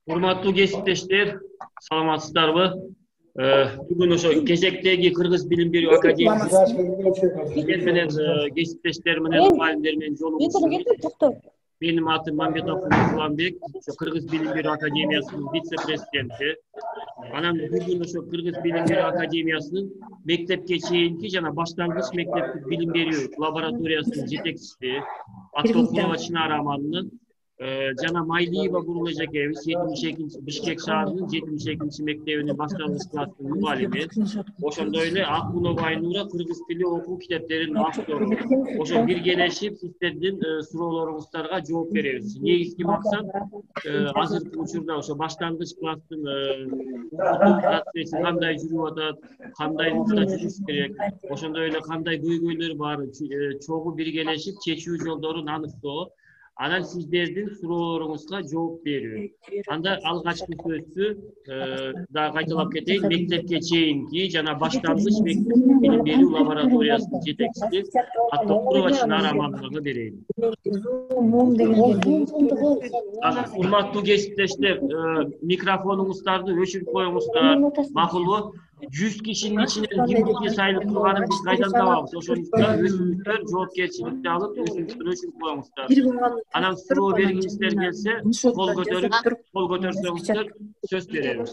Урматтуу кесиптештер, саламатсыздарбы? Бүгүн ошо кезектеги Кыргыз билим берүү академиясы менен кесиптештер менен мугалимдер менен жолугушабыз. Менин атым Мамбетов Уланбек, ошо Кыргыз билим берүү академиясынын вице-президенти. Анан бүгүн ошо Кыргыз билим берүү академиясынын мектепке чейинки жана баштангыч мектептик билим берүү лабораториясынын жетекчиси Аттокурова Чынара Аманның жана Майлиева Бурул Эжекебиз 72 Бишкек шаарынын 72 мектебинин баштангыч класстын мугалими. Ошондой эле Акунова Айнура кыргыз тили окуу китептеринин автору. Ошо биргелешип сиздердин суроолоруңуздарга жооп беребиз. Негизги максат азыркы учурда ошо баштангыч класстын окутуу процесси кандай жүрүп атат, кандай нукта жүрүш керек, ошондой эле кандай көйгөйлөр бар, чогуу биргелешип чечүү жолдорун аныктоо. Анан сиздердин суроолоруңузга жооп берүү. Анда алгачкы сөздү да кайталап кетейин, мектепке чейинки жана баштангыч мектептик билим берүү лабораториясынын жетекчиси Аттокурова Чынара Амановага берейин. Урматтуу кесиптештер, микрофонуңуздарды өчүрүп коюңуздар. Макулбу? 100 кишинин ичинен кимдики сайлып турганын биз кайдан табабыз? Ошондуктан өзүңүздөр жоопкерчиликти алып, өзүңүздөр өчүрүп коюңуздар. Анан суроо бергиңиздер келсе, кол көтөрсөңүздөр сөз беребиз.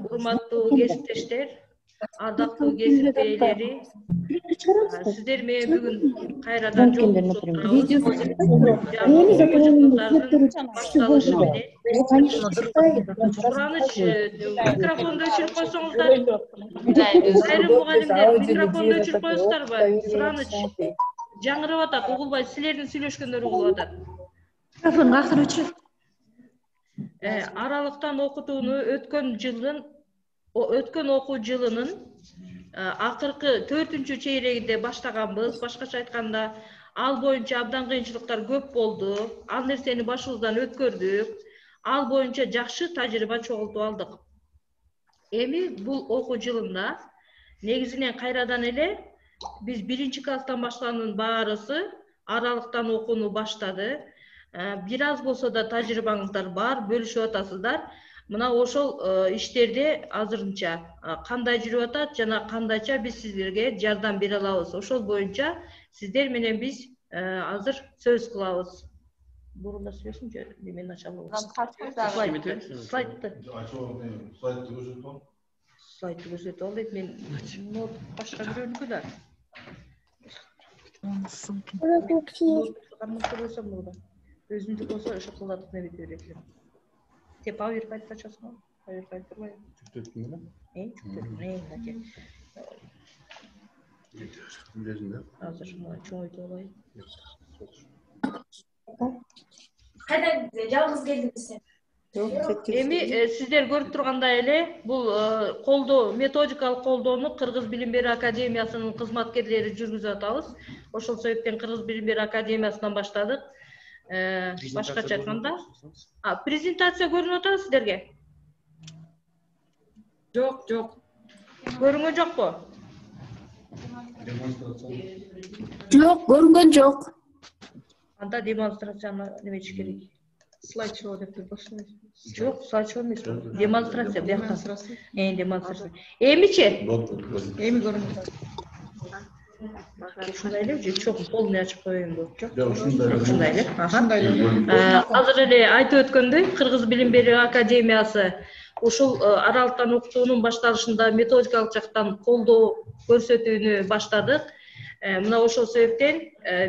Урматтуу кесиптештер, ардактуу кесип ээлери, сиздер менен бүгүн кайрадан жолугушуп башталышы менен сураныч микрофонду өчүрүп койсоңуздар. Айрым мугалимдер микрофонду өчүрүп коесуздарбы? Сураныч жаңырап атат, угулбай, силердин сүйлөшкөндөр угулуп атат. Микрофонду акыры өчүрөт. Аралыктан окутууну өткөн окуу жылынын акыркы 4-чү чейрегинде баштаганбыз. Башкача айтканда, ал боюнча абдан кыйынчылыктар көп болду. Ал нерсени башыбыздан өткөрдүк. Ал боюнча жакшы тажрыйба чогултуп алдык. Эми бул окуу жылында негизинен кайрадан эле биз 1-чи класстан башканын баарысы аралыктан окууну баштады. Бир аз болсо да тажрыйбаңыздар бар, бөлүшүп атасыздар. Мына ошол иштерде азырынча кандай жүрүп атат жана кандайча биз сиздерге жардам бере алабыз. Ошол боюнча сиздер менен биз азыр сөз кылабыз. Бурунда сүйлөшүм же мен ачалабы? Слайдты көрсөтүп ал дейт. Мен башка бирөөнүкү да. Өзүмдүк болсо ошо кылдатып неме берет элем. Те PowerPoint ачасың? PowerPoint турбайбы? Түктөттүм эле. Азыр чоңойтуп алайын. Кайдан жалгыз келдиңиз сен? Эми сиздер көрүп тургандай эле бул колдоо, методикалык колдоону Кыргыз билим берүү академиясынын кызматкерлери жүргүзүп атабыз. Ошол себептен Кыргыз билим берүү академиясынан баштадык. Башкача айтканда, презентация көрүнүп атабы сиздерге? Жок. Көрүнгөн жокпу? Жок, көрүнгөн жок. Анда демонстрацияны неметиш керек. Слайд-шоу деп баштайбыз. Жок, слайд-шоу эмес. Демонстрация бияка. Демонстрация. Эмичи? Эми көрүнүп атат. Ушундай эле же чоң полный ачып коеюнбу? Жок, ушундай эле. Азыр эле айтып өткөндөй, Кыргыз билим берүү академиясы ушул аралыктан окутуунун башталышында методикалык жактан колдоо көрсөтүүнү баштадык. Мына ошол себептен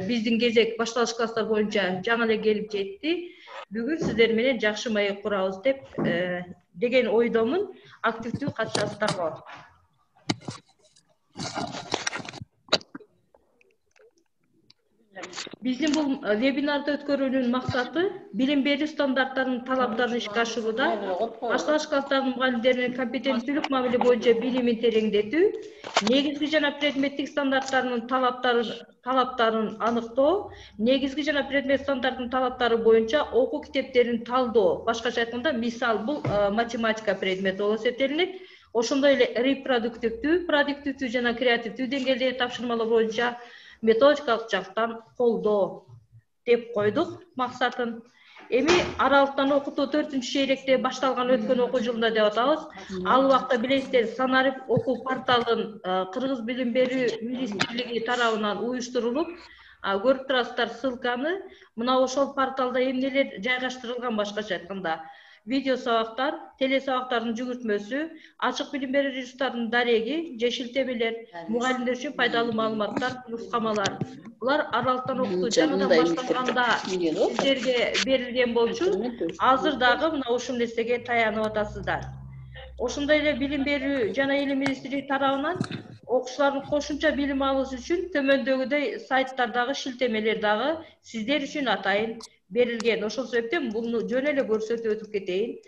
биздин кезек башталыш класстар боюнча жаңы эле келип жетти. Бүгүн сиздер менен жакшы маек курабыз деген ойдомун. Активдүү катышасыздарбы? Биздин бул вебинарды өткөрүүнүн максаты билим берүү стандарттарынын талаптарын ишке ашырууда башталыш класстардын мугалимдеринин компетенттүүлүк мамиле боюнча билимин тереңдетүү, негизги жана предметтик стандарттарынын талаптарын аныктоо, негизги жана предмет стандарттарынын талаптары боюнча окуу китептерин талдоо. Башкача айтканда, мисал бул математика предмети болуп эсептелинет. Ошондой эле репродуктивдүү, продуктивдүү жана креативдүү деңгээлдеги тапшырмалар боюнча методикалык жактан колдоо деп койдук максатын. Эми аралыктан окутуу 4-чейректе башталган өткөн окуу жылында деп атабыз. Ал убакта билесиздер, Санарип окуу порталын Кыргыз билим берүү министрлиги тарабынан уюштурулуп, көрүп турасыздар ссылканы. Мына ошол порталда эмнелер жайгаштырылган, башкача айтканда. Видео сабактар, телесабактардын жүгүртмөсү, ачык билим берүү ресурстарынын дареги, же шилтемелер, мугалимдер үчүн пайдалуу маалыматтар, нускамалар. Булар аралыктан окутуу жаңыдан башталганда сиздерге берилген болчу. Азыр дагы мына ушул нерсеге таянып атасыздар. Ошондой эле билим берүү жана илим министрлиги тарабынан окуучулардын кошумча билим алышы үчүн төмөндөгүдөй сайттардагы шилтемелер дагы сиздер үчүн атайын берилген. Ошол себептен буну жөн эле көрсөтүп өтүп кетейин.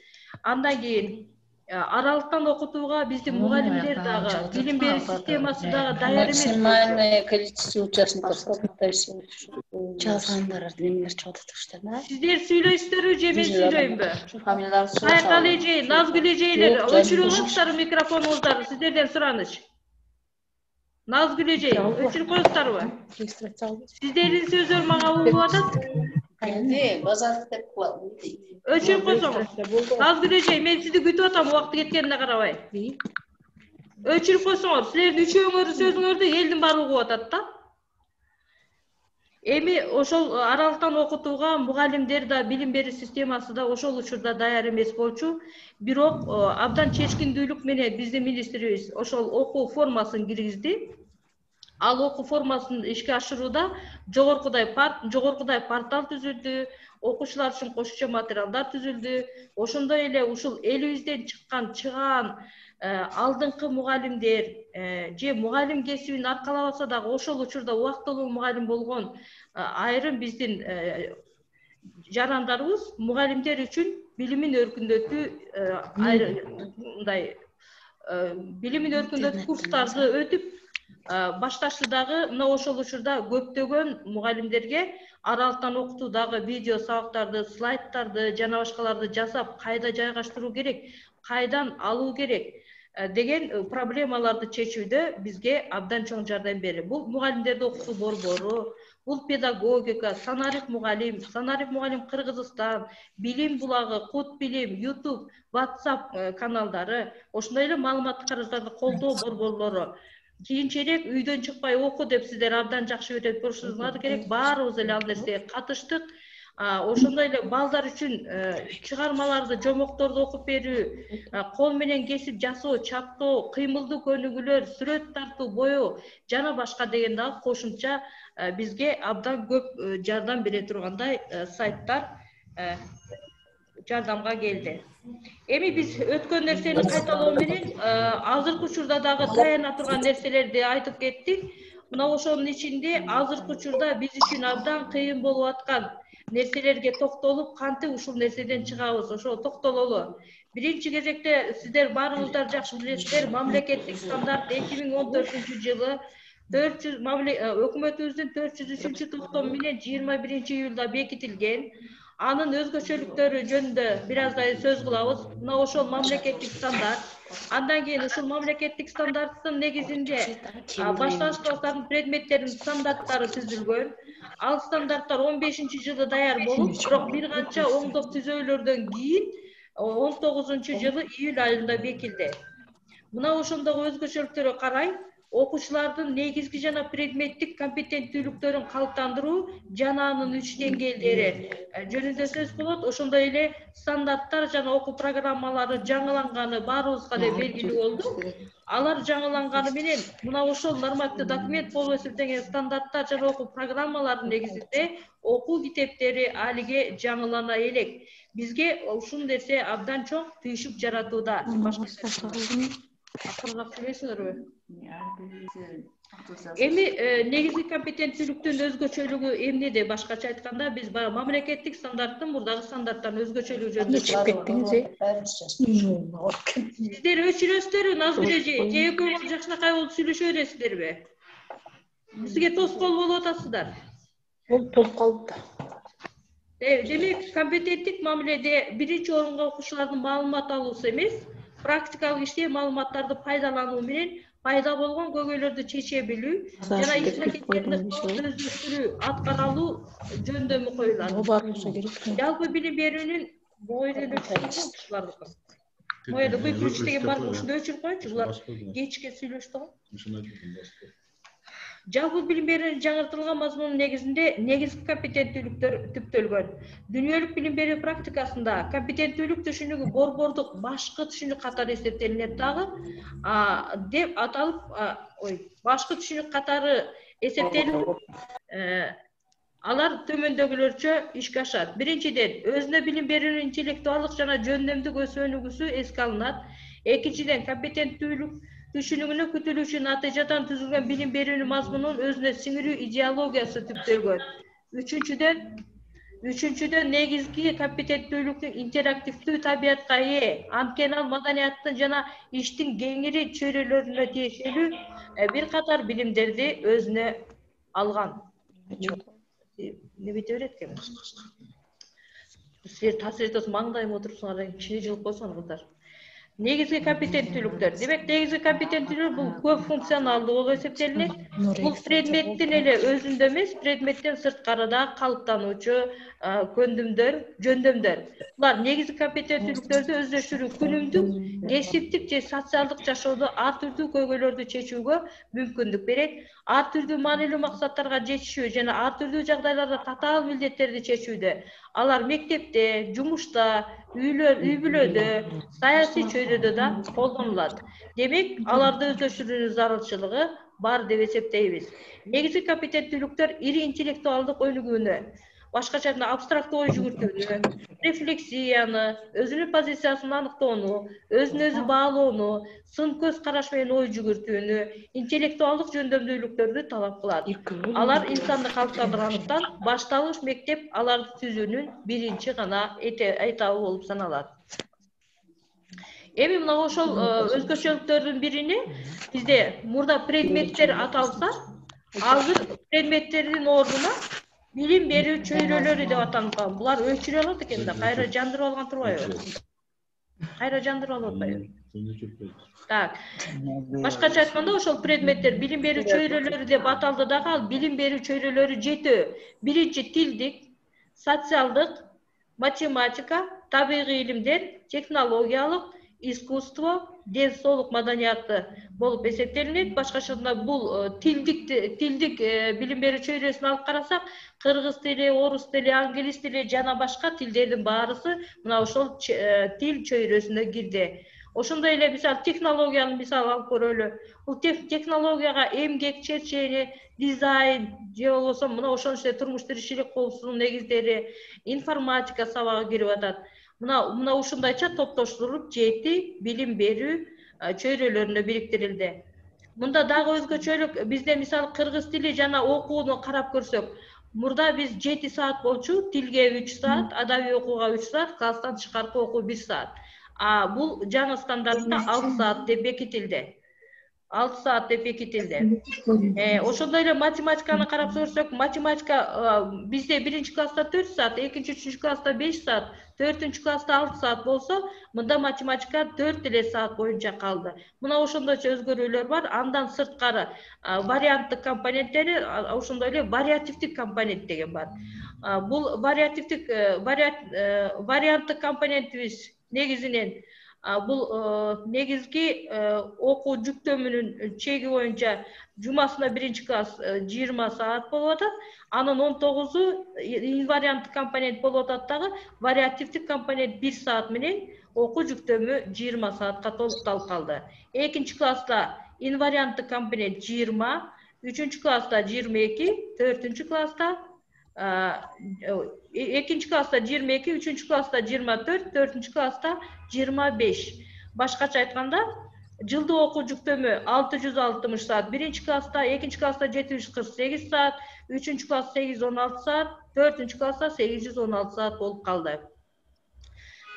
Андан кийин аралыктан окутууга биздин мугалимдер дагы, билим берүү системасы дагы даяр эмес. Максимальное количество участников жазгандар эмнелер чыгып атышты да? Сиздер сүйлөйсүздөрбү же мен сүйлөймүнбү? Сайкал эже, Назгүл эжелер, өчүрүп коюңуздар микрофонуңуздарды, сиздерден сураныч. Назгүл эже, өчүрүп коюңуздарбы? Сиздердин сөздөр мага угулуп атат. Базар деп кылат. Өчүрүп койсоңуз. Назгүл эже, мен сизди күтүп атам, убакыт кеткенине карабай. Өчүрүп койсоңуз, силердин үчөөңөрдүн сөзүңөрдү элдин баары угуп атат да. Эми ошол аралыктан окутууга мугалимдер да, билим берүү системасы да ошол учурда даяр эмес болчу. Бирок абдан чечкиндүүлүк менен биздин министрибиз ошол окуу формасын киргизди. Ал окуу формасын ишке ашырууда жогоркудай портал түзүлдү, окуучулар үчүн кошумча материалдар түзүлдү. Ошондой эле ушул элибизден чыгаан алдыңкы мугалимдер же мугалим кесибин аркалабаса дагы ошол учурда убактылуу мугалим болгон айрым биздин жарандарыбыз мугалимдер үчүн билимин өркүндөтүү билимин өркүндөтүү курстарды өтүп башташты дагы. Мына ошол учурда көптөгөн мугалимдерге аралыктан окутуудагы видео сабактарды, слайдтарды жана башкаларды жасап кайда жайгаштыруу керек, кайдан алуу керек деген проблемаларды чечүүдө бизге абдан чоң жардам берди. Бул мугалимдерди окутуу борбору, бул педагогика, Санарип мугалим Кыргызстан, Билим булагы, Кут билим, YouTube, WhatsApp каналдары, ошондой эле маалыматтык каражаттарды колдоо борборлору. Кийинчерээк үйдөн чыкпай оку деп сиздер абдан жакшы үйрөтүп турушуңар керек. Баарыбыз эле ал нерсеге катыштык. Ошондой эле балдар үчүн чыгармаларды, жомокторду окуп берүү, кол менен кесип жасоо, чаптоо, кыймылдуу көнүгүүлөр, сүрөт тартуу, боёо жана башка деген дагы кошумча бизге абдан көп жардам бере тургандай сайттар жардамга келди. Эми биз өткөн нерсени кайталоо менен азыркы учурда дагы таяна турган нерселерди айтып кеттик. Мына ошонун ичинде азыркы учурда биз үчүн абдан кыйын болуп аткан нерселерге токтолуп, кантип ушул нерседен чыгабыз, ошого токтололу. Биринчи кезекте сиздер баарыңыздар жакшы билесиздер, мамлекеттик стандарт 2014-жылы өкмөтүбүздүн 403 токтому менен 21-июлда бекитилген. Анын өзгөчөлүктөрү жөнүндө бир аздай сөз кылабыз. Мына ошол мамлекеттик стандарт. Андан кийин ушул мамлекеттик стандарттын негизинде башталыш класстардын предметтеринин стандарттары түзүлгөн. Ал стандарттар 15-жылы даяр болуп, бирок бир канча оңдоп түзөөлөрдөн кийин 19-жылы июль айында бекилди. Мына ошондогу өзгөчөлүктөргө карай, окуучулардын негизги жана предметтик компетенттүүлүктөрүн калыптандыруу жана анын 3 деңгээлдери жөнүндө сөз болот. Ошондой эле стандарттар жана окуу программалары жаңыланганы баарыбызга да белгилүү болду. Алар жаңыланганы менен мына ошол нормативдик документ болуп эсептелген стандарттар жана окуу программаларынын негизинде окуу китептери алиге жаңылана элек. Бизге ушул нерсе абдан чоң түйшүк жаратууда. Эми негизги компетенттүүлүктүн өзгөчөлүгү эмнеде? Башкача айтканда, биз мамлекеттик стандарттын мурдагы стандарттан өзгөчөлүгү жөнүндө. Сиздер өчүрөсүздөрбү, Назгүл эже? Же экөөңүз жакшынакай болуп сүйлөшө бересиздерби? Бизге тоскоол болуп атасыздар. Толуп калды. Демек, компетенттик мамиледе биринчи орунга окуучулардын маалымат алуусу эмес, практикалык иште маалыматтарды пайдалануу менен пайда болгон көйгөйлөрдү чече билүү жана иш аракеттерди өздөштүрүү аткара алуу жөндөмү коюлат. Жалпы билим берүүнүн Моя bu köşkteki var ушунда өчүрүп коюнчу булар кечке сүйлөштү го. Жалпы билим берүүнүн жаңыртылган мазмунунун негизинде негизги компетенттүүлүктөр түптөлгөн. Дүйнөлүк билим берүү практикасында компетенттүүлүк түшүнүгү борбордук башкы түшүнүк катары эсептелинет дагы деп аталып, башкы түшүнүк катары эсептелип алар төмөндөгүлөрчө ишке ашат. Биринчиден, өзүнө билим берүүнүн интеллектуалдык жана жөндөмдүк өсөнүгүсү эске алынат. Экинчиден, компетенттүүлүк түшүнүгүнө күтүлүүчү натыйжадан түзүлгөн билим берүүнүн мазмунун өзүнө сиңирүү идеологиясы түптөлгөн. Үчүнчүдөн, негизги компетенттүүлүктүн интерактивдүү табиятка ээ, анткени ал маданияттын жана иштин кеңири чөйрөлөрүнө тиешелүү бир катар билимдерди өзүнө алган. Ne bitiyor etken? Sizler tasvir ediyorsunuz, mağdayım oturursunuz, kişiyi жылып koysanız kızlar. Негизги компетенттүүлүктөр. Демек, негизги компетенттүүлүк бул көп функционалдуу болуп эсептелинет. Бул предметтин эле өзүндө эмес, предметтен сырткарыда калыптануучу жөндөмдөр. Булар негизги компетенттүүлүктөрдү өздөштүрүү күнүмдүк, кесиптик же социалдык жашоодо ар түрдүү көйгөйлөрдү чечүүгө мүмкүндүк берет. Ар түрдүү маанилүү максаттарга жетишүү жана ар түрдүү жагдайларда татаал милдеттерди чечүүдө, алар мектепте, жумушта, үй бүлөдө, саясий чөйрөдө да колдонулат. Демек, аларды өздөштүрүүнүн зарылчылыгы бар деп эсептейбиз. Негизги компетенттүүлүктөр ири интеллектуалдык өнүгүүнү, башкача айтканда абстрактуу ой жүгүртүүнү, рефлексияны, өзүнүн позициясын аныктоону, өзүн өзү баалоону, сын көз караш менен ой жүгүртүүнү, интеллектуалдык жөндөмдүүлүктөрдү талап кылат. Алар инсанды калыптандыргандыктан башталгыч мектеп аларды түзүүнүн биринчи гана этабы болуп саналат. Эми мына ошол өзгөчөлүктөрдүн бирини бизде мурда предметтер аталса, азыр предметтердин ордуна билим берүү чөйрөлөрү деп аталган. Булар өчүрө алат экен да, кайра жандырып алган турбайбы? Кайра жандырып алып атпайбы? Так. Башкача айтканда, ошол предметтер билим берүү чөйрөлөрү деп аталды дагы, ал билим берүү чөйрөлөрү жетөө. Биринчи тилдик, социалдык, математика, табигый илимдер, технологиялык, искусство, ден соолук маданияты болуп эсептелинет. Башкача айтканда, бул тилдик билим берүү чөйрөсүн алып карасак, кыргыз тили, орус тили, англис тили жана башка тилдердин баарысы мына ошол тил чөйрөсүнө кирди. Ошондой эле мисалы технологияны мисал алып көрөлү. Бул технологияга эмгек, чечени, дизайн же болбосо мына ошонун ичинде турмуш тиричилик коопсуздугунун негиздери, информатика сабагы кирип атат. Мына ушундайча топтоштуруп жети билим берүү чөйрөлөрүнө бириктирилди. Мында дагы өзгөчөлүк бизде мисалы кыргыз тили жана окууну карап көрсөк, мурда биз 7 саат болчу, тилге 3 саат, адабий окууга 3 саат, класстан тышкаркы окуу 1 саат. Бул жаңы стандартта 6 саат деп бекитилди. 6 саат деп бекитилди. Ошондой эле математиканы карап көрсөк, математика бизде 1-класста 4 саат, 2-3 класста 5 саат, 4 класста 6 саат болсо, мында математика 4 эле саат боюнча калды. Мына ошондойча өзгөрүүлөр бар. Андан сырткары варианттык компоненттери, ошондой эле вариативдик компонент деген бар. Бул варианттык компонентибиз негизинен бул негизги окуу жүктөмүнүн чеги боюнча жумасына 1-класс 20 саат болуп атат. Анын 19-у инварианттык компонент болуп атат дагы, вариативдик компонент 1 саат менен окуу жүктөмү 20 саатка толукталып калды. 2-класста инварианттык компонент 20, 3-класста 22, 4-класста 2-класста 22, 3-класста 24, 4-класста 25. Башкача айтканда, жылдык окуу жүктөмү 660 саат, 1-класста, 2-класста 748 саат, 3-класста 816 саат, 4-класста 816 саат болуп калды.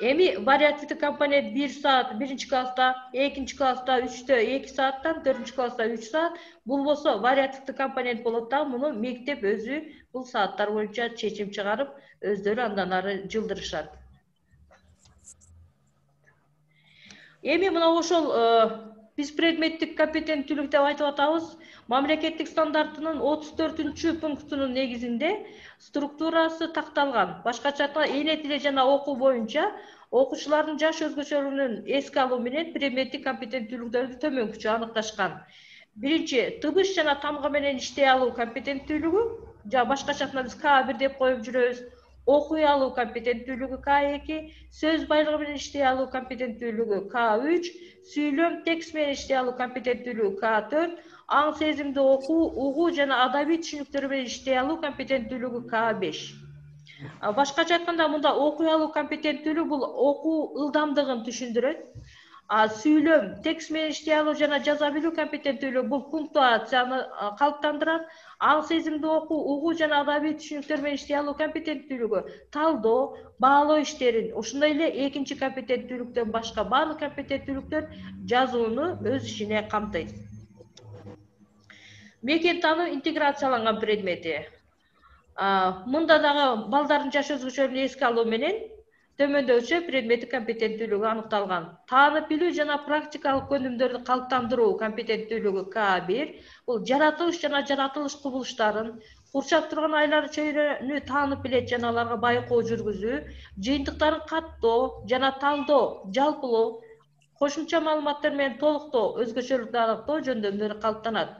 Эми вариативдик компонент 1 саат 1-класста, 2-класста 3-тө 2 сааттан, 4-класста 3 саат. Бул болсо вариативдик компонент болот да, муну мектеп өзү бул сааттар боюнча чечим чыгарып, өздөрү андан ары жылдырышат. Эми мына ошол биз предметтик компетенттүүлүк деп айтып атабыз. Мамлекеттик стандартынын 34-пунктунун негизинде структурасы такталган. Башкача айтканда эне тили жана окуу боюнча окуучулардын жаш өзгөчөлүгүнүн эске алуу менен предметтик компетенттүүлүктөрдү төмөнкүчө аныкташкан. Биринчи, тыбыш жана тамга менен иштей алуу компетенттүүлүгү, жана башкача айтканда биз К1 деп коюп жүрөбүз. Окуй алуу компетенттүүлүгү К2, сөз байлыгы менен иштей алуу компетенттүүлүгү К3, сүйлөм текст менен иштей алуу компетенттүүлүгү К4, аң сезимди окуу, угуу жана адабий түшүнүктөр менен иштей алуу компетенттүүлүгү К5. Башкача айтканда, мында окуй алуу компетенттүүлүгү бул окуу ылдамдыгын түшүндүрөт. Сүйлөм, текст менен иштей алуу жана жаза билүү компетенттүүлүгү бул пунктуацияны калыптандырат. Аң сезимди окуу, угуу жана адабий түшүнүктөр менен иштей алуу компетенттүүлүгү талдоо, баалоо иштерин, ошондой эле экинчи компетенттүүлүктөн башка баардык компетенттүүлүктөр жазууну өз ичине камтыйт. Мекен таануу интеграцияланган предмети. Мында дагы балдардын жаш өзгөчөлүгүн эске алуу менен төмөндөгүчө предметтик компетенттүүлүгү аныкталган. Таанып билүү жана практикалык өнүмдөрдү калыптандыруу компетенттүүлүгү К1, бул жаратылыш жана жаратылыш кубулуштарын, курчап турган айлар чөйрөнү таанып билет жана аларга байкоо жүргүзүү, жыйынтыктарын каттоо жана талдоо, жалпылоо, кошумча маалыматтар менен толуктоо, өзгөчөлүктү аныктоо жөндөмдөрү калыптанат.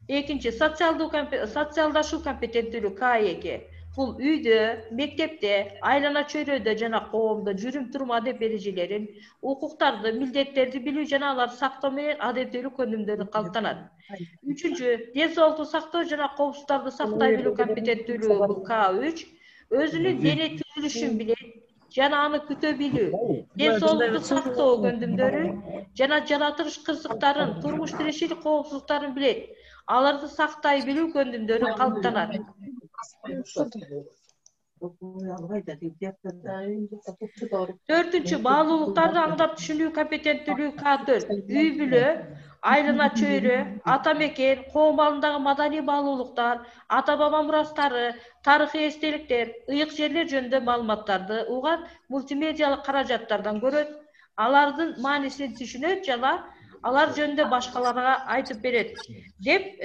Экинчи, социалдашуу компетенттүүлүгү К2. Бул үйдө, мектепте, айлана чөйрөдө жана коомдо жүрүм-турум адеп эрежелерин, укуктарды, милдеттерди билүү жана аларды сактоо менен адептүүлүк өнүмдөрү калыптанат. Үчүнчү, ден соолукту сактоо жана коопсуздуктарды сактай билүү компетенттүүлүгү бул К3. Өзүнүн дене түзүлүшүн билет жана аны күтө билүү, ден соолукту сактоо көндүмдөрү жана жаратылыш кырсыктарын, турмуш тиричилик коопсуздуктарын билет. Аларды сактай билүү көндүмдөрү калыптанат. Төртүнчү, баалуулуктарды аңдап түшүнүү компетенттүүлүгү К4. Үй бүлө, айлана чөйрө, ата мекен, коом алдындагы маданий баалуулуктар, ата баба мурастары, тарыхый эстеликтер, ыйык жерлер жөнүндө маалыматтарды угат, мультимедиалык каражаттардан көрөт, алардын маанисин түшүнөт жана алар жөнүндө башкаларга айтып берет деп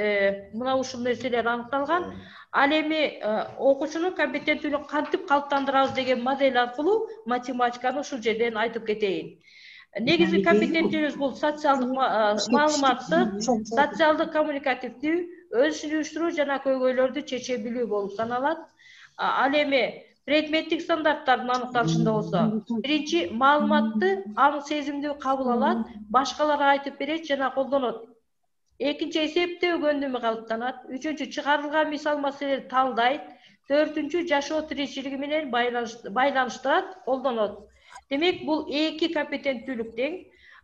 мына ушул нерселер аныкталган. Ал эми окуучунун компетенттүүлүгүн кантип калыптандырабыз деген модель аркылуу математиканы ушул жерден айтып кетейин. Негизги компетенттүүлүгүбүз бул социалдык маалыматтык, социалдык коммуникативдүү, өз ишин уюштуруу жана көйгөйлөрдү чече билүү болуп саналат. Ал эми предметтик стандарттардын аныкталышында болсо, биринчи, маалыматты аң сезимдүү кабыл алат, башкаларга айтып берет жана колдонот. Экинчи, эсептөө көндүмү калыптанат. Үчүнчү, чыгарылган мисал маселелерди талдайт. Төртүнчү, жашоо тиричилиги менен байланыштырат, колдонот. Демек, бул эки компетенттүүлүктүн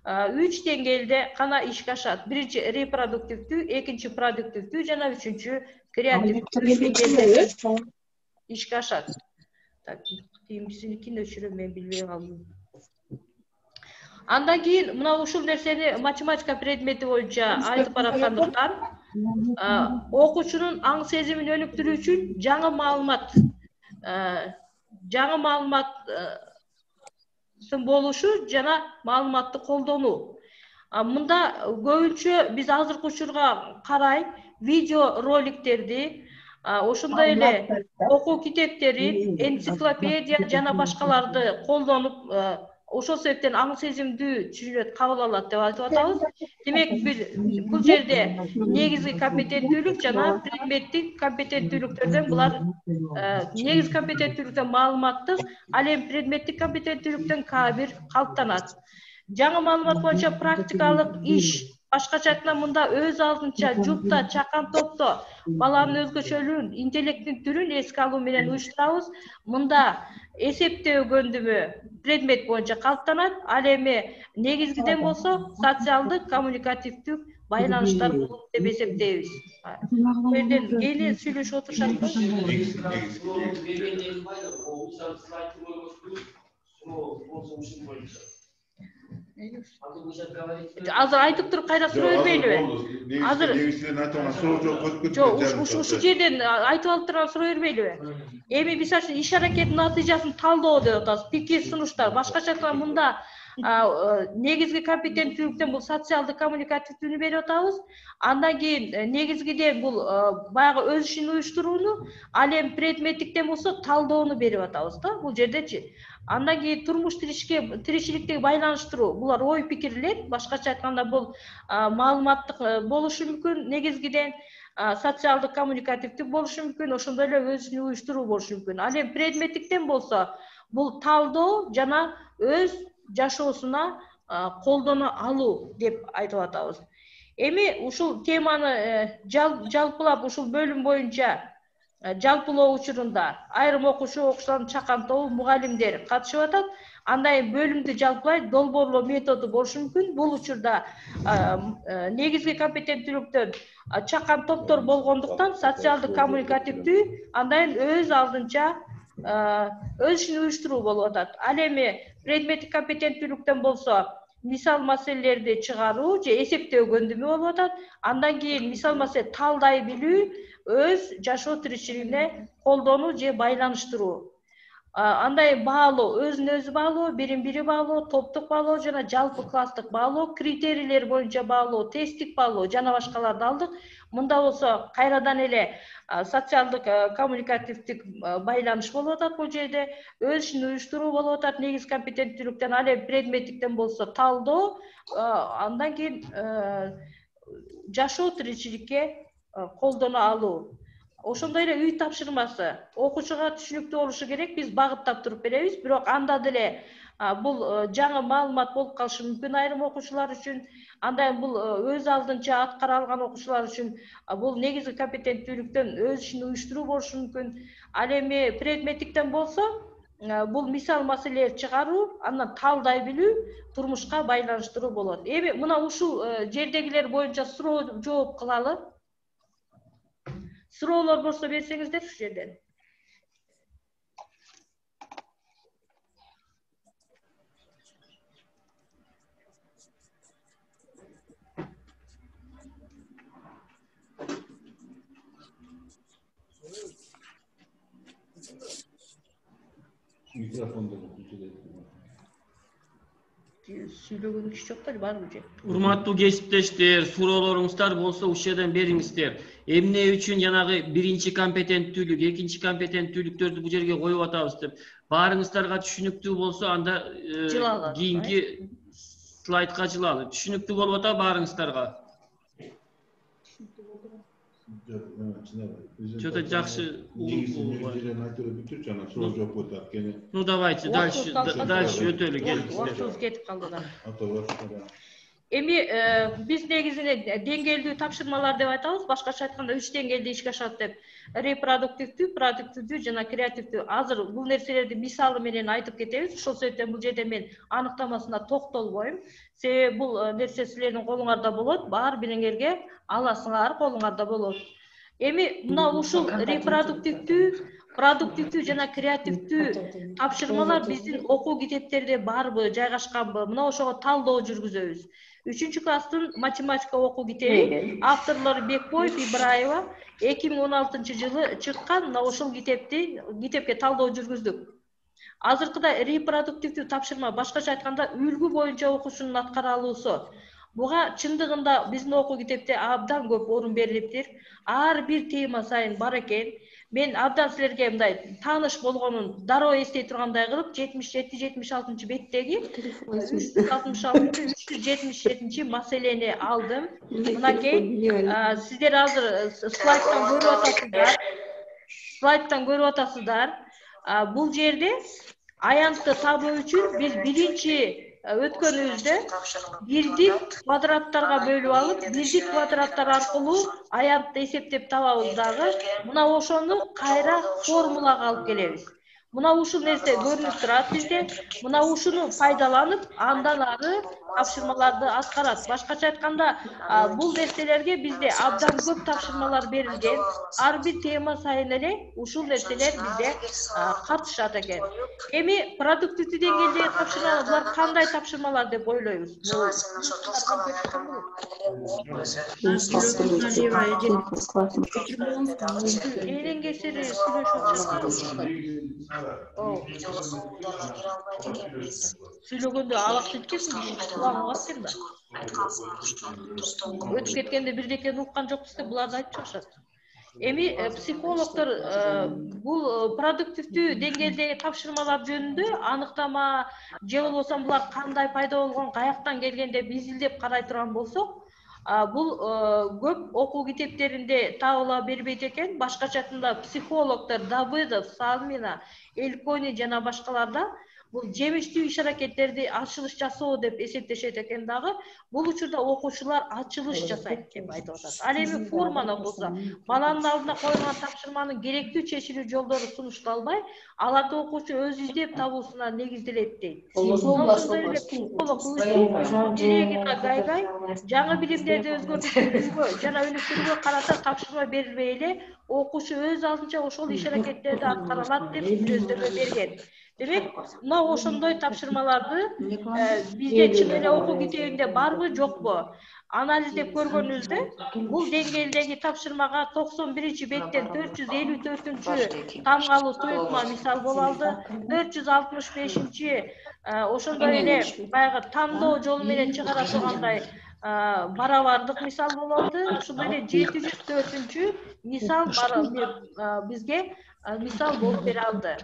3 деңгээлде гана ишке ашат. Биринчи, репродуктивдүү, экинчи, продуктивдүү жана үчүнчү, креативдүү ишке ашат. Кийинкисиникин өчүрөм, мен билбей калдым. Андан кийин мына ушул нерсени математика предмети боюнча айтып бараткандыктан, окуучунун аң сезимин өнүктүрүү үчүн жаңы маалыматтын болушу жана маалыматты колдонуу. Мында көбүнчө биз азыркы учурга карай видео роликтерди, ошондой эле окуу китептерин, энциклопедия жана башкаларды колдонуп, ошол себептен аң сезимдүү түшүнөт, кабыл алат деп айтып атабыз. Демек, бул жерде негизги компетенттүүлүк жана предметтик компетенттүүлүктөрдөн булар негизги компетенттүүлүктөн маалыматтык, ал эми предметтик компетенттүүлүктөн К1 калыптанат. Жаңы маалымат боюнча практикалык иш, башкача айтканда мында өз алдынча жупта, чакан топто баланын өзгөчөлүгүн, интеллекттин түрүн эске алуу менен уюштурабыз. Мында эсептөө көндүмү предмет боюнча калыптанат. Ал эми негизгиден болсо социалдык, коммуникативдүү байланыштар болот деп эсептейбиз. Бул жерден кээде сүйлөшүп отурушатпы? Азыр айтып туруп кайра суроо бербейлиби? Азыр ушул жерден айтып алып турган суроо бербейлиби? Эми мисалы үчүн иш аракеттин натыйжасын талдоо деп атабыз, пикир сунуштар. Башкача айтканда мында негизги компетенттүүлүктөн бул социалдык коммуникативдүүнү берип атабыз. Андан кийин негизгиден бул баягы өз ишин уюштурууну, ал эми предметтиктен болсо талдоону берип атабыз да бул жердечи. Андан кийин турмуш тиричиликтеги байланыштыруу, булар ой пикирлер, башкача айтканда бул маалыматтык болушу мүмкүн, негизгиден социалдык коммуникативдик болушу мүмкүн, ошондой эле өз ишин уюштуруу болушу мүмкүн. Ал эми предметтиктен болсо бул талдоо жана өз жашоосуна колдоно алуу деп айтып атабыз. Эми ушул теманы жалпылап ушул бөлүм боюнча жалпылоо учурунда айрым окуучулардын чакан тобу мугалимдер катышып атат. Андай бөлүмдү жалпылайт долбоорлоо методу болушу мүмкүн. Бул учурда негизги компетенттүүлүктөн чакан топтор болгондуктан социалдык коммуникативдүү андан өз алдынча өз ишин уюштуруу болуп атат. Ал эми предметтик компетенттүүлүктөн болсо мисал маселелерди чыгаруу же эсептөө көндүмү болуп атат. Андан кийин мисал маселе талдай билүү, өз жашоо тиричилигине колдонуу же байланыштыруу. Андай баалоо, өзүн өзү баалоо, бирин бири баалоо, топтук баалоо жана жалпы класстык баалоо, критерийлер боюнча баалоо, тесттик баалоо жана башкаларды алдык. Мында болсо кайрадан эле социалдык коммуникативдик байланыш болуп атат бул жерде, өз ишин уюштуруу болуп атат негиз компетенттүүлүктөн, ал эми предметтиктен болсо талдоо, андан кийин жашоо тиричиликке колдоно алуу. Ошондой эле үй тапшырмасы окуучуга түшүнүктүү болушу керек. Биз багыттап туруп беребиз, бирок анда деле бул жаңы маалымат болуп калышы мүмкүн айрым окуучулар үчүн. Андан бул өз алдынча аткара алган окуучулар үчүн бул негизги компетенттүүлүктөн өз ишин уюштуруу болушу мүмкүн. Ал эми предметтиктен болсо бул мисал маселелер чыгаруу, андан талдай билүү, турмушка байланыштыруу болот. Эми мына ушул жердегилер боюнча суроо жооп кылалы. Суроолор болсо берсеңиздер ушул жерден. Mikrofonda Сүйлөгөн киши жок да, барбы же? Урматтуу кесиптештер, суроолоруңуздар болсо ушул жерден бериңиздер. Эмне үчүн жанагы биринчи компетенттүүлүк, экинчи компетенттүүлүктөрдү бул жерге коюп атабыз деп баарыңыздарга түшүнүктүү болсо анда кийинки слайдка жылалы. Түшүнүктүү болуп атабы баарыңыздарга? Что-то жакшы. Ну давайте дальше өтөлү келиңиздер. Кетип калды да. Эми биз негизинен деңгээлдүү тапшырмалар деп айтабыз. Башкача айтканда 3 деңгээлде ишке ашат деп. Репродуктивдүү, продуктивдүү жана креативдүү. Азыр бул нерселерди мисалы менен айтып кетебиз. Ошол себептен бул жерде мен аныктамасына токтолбойм. Себеби бул нерсе силердин колуңарда болот. Баар бириңерге аласыңар, колуңарда болот. Эми мына ушул репродуктивдүү жана креативдүү тапшырмалар биздин окуу китептерде барбы, жайгашканбы? Мына ошого талдоо жүргүзөбүз. 3-чү класстын математика окуу китеби, авторлору Бекбоев, Ибраева 2016-жылы чыккан. Мына ошол китепке талдоо жүргүздүк. Азыркыда репродуктивдүү тапшырма, башкача айтканда үлгү боюнча окуучунун аткара алуусу. Буга чындыгында биздин окуу китепте абдан көп орун берилиптир. Ар бир тема сайын бар экен. Мен абдан силерге мындай тааныш болгонун дароо эстей тургандай кылып 77-76 беттеги 366-377 маселени алдым. Мынакей сиздер азыр слайдтан көрүп атасыздар. Бул жерде аянтты табуу үчүн биз биринчи өткөнүбүздө бирдик квадраттарга бөлүп алып, бирдик квадраттар аркылуу аянтты эсептеп табабыз дагы. Мына ошону кайра формулага алып келебиз. Мына ушул нерсе көрүнүп турат бизде. Мына ушуну пайдаланып, андан ары тапшырмаларды аткарат. Башкача айтканда, бул нерселерге бизде абдан көп тапшырмалар берилген. Ар бир тема сайын эле ушул нерселер бизде катышат экен. Эми продуктивдүү деңгээлдеги тапшырмалар, булар кандай тапшырмалар деп ойлойбуз? Сүйлөгөндө алакчы кеткен, кулагыңга келди. Өтүп кеткенде бирдекени уккан жокпуз деп буларды айтып чыгышат. Эми психологдор бул продуктивдүү деңгээлдеги тапшырмалар жөнүндө аныктама же болбосо булар кандай пайда болгон, каяктан келген деп изилдеп карай турган болсок, бул көп окуу китептеринде табыла бербейт экен. Башкача айтканда психологдор Давыдов, Салмина, Элькони жана башкаларда бул жемиштүү иш аракеттерди ачылыш жасоо деп эсептешет экен дагы. Бул учурда окуучулар ачылыш жасайт деп айтып атат. Ал эми форманы болсо, баланын алдына коюлган тапшырманын керектүү чечилүү жолдору сунушталбай, аларды окуучу өзү издеп табуусуна негизделет дейт. Гайгай жаңы билимдерди өзгөртүүгө жана өнүктүрүүгө карата тапшырма берилбей эле, окуучу өз алдынча ошол иш аракеттерди аткара алат деп сөздөмө берген. Демек, мына ошондой тапшырмаларды бизде чын эле окуу китебинде барбы, жокпу? Анализдеп көргөнүбүздө, бул деңгээлдеги тапшырмага 91 беттен 454 тамгалуу туюлма мисал боло алды. 465 ошондой эле баягы тандоо жолу менен чыгара тургандай барабардык мисал боло алды. Ошондой эле 704 мисал бизге мисал болуп бере алды.